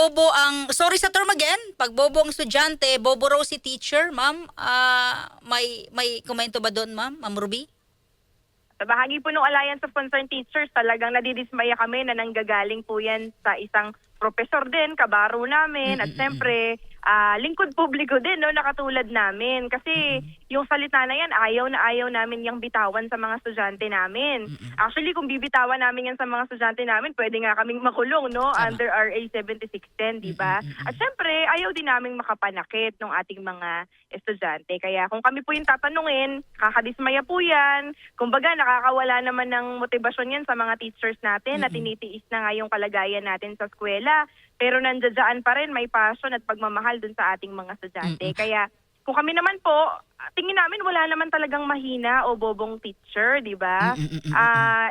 bobo ang, sorry sa term again, pag bobo ang estudyante, bobo raw si teacher, ma'am. May komento ba doon, ma'am Ruby? Sa bahagi po ng Alliance of Concerned Teachers, talagang nadidismaya kami na nanggagaling po yan sa isang profesor din, kabaro namin, at siyempre, lingkod publiko din, no, nakatulad namin. Kasi yung salita na yan, ayaw namin yung bitawan sa mga estudyante namin. Actually, kung bibitawan namin yan sa mga estudyante namin, pwede nga kaming makulong, no, under RA 7610, di ba? At siyempre, ayaw din namin makapanakit ng ating mga estudyante. Kaya kung kami po yung tatanungin, kakadismaya po yan. Kumbaga, nakakawala naman ng motibasyon yan sa mga teachers natin na tinitiis na nga yung kalagayan natin sa eskwela. Pero nandiyan pa rin may passion at pagmamahal dun sa ating mga estudyante. Kaya kung kami naman po, tingin namin wala naman talagang mahina o bobong teacher, di ba?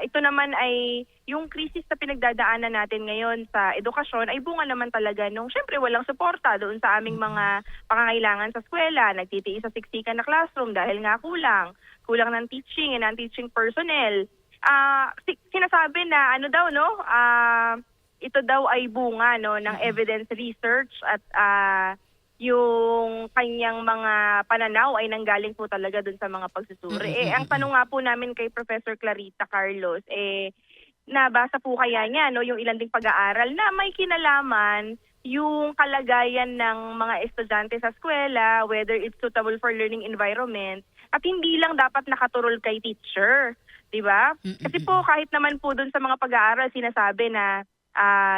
Ito naman ay yung krisis na pinagdadaanan natin ngayon sa edukasyon ay bunga naman talaga nung syempre walang suporta doon sa aming mga pangangailangan sa eskwela. Nagtitiis sa siksikan na classroom dahil nga kulang ng teaching and non-teaching personnel. Sinasabi na ano daw, no? Ito daw ay bunga, no, ng evidence research at yung kanyang mga pananaw ay nanggaling po talaga dun sa mga pagsusuri. Ang tanong nga po namin kay Professor Clarita Carlos, nabasa po kaya niya, no, yung ilang ding pag-aaral na may kinalaman yung kalagayan ng mga estudyante sa eskwela, whether it's suitable for learning environment, at hindi lang dapat nakaturol kay teacher, di ba? Kasi po kahit naman po dun sa mga pag-aaral sinasabi na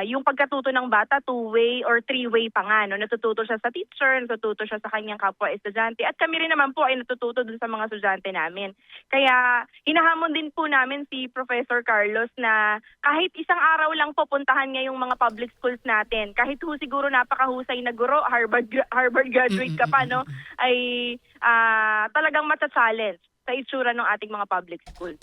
yung pagkatuto ng bata, two-way or three-way pa nga. No? Natututo siya sa teacher, natututo siya sa kanyang kapwa estudyante. At kami rin naman po ay natututo dun sa mga estudyante namin. Kaya hinahamon din po namin si Professor Carlos na kahit isang araw lang po puntahan niya yung mga public schools natin. Kahit ho siguro napakahusay na guro, Harvard graduate ka pa, no? Ay talagang matcha-challenge sa itsura ng ating mga public schools.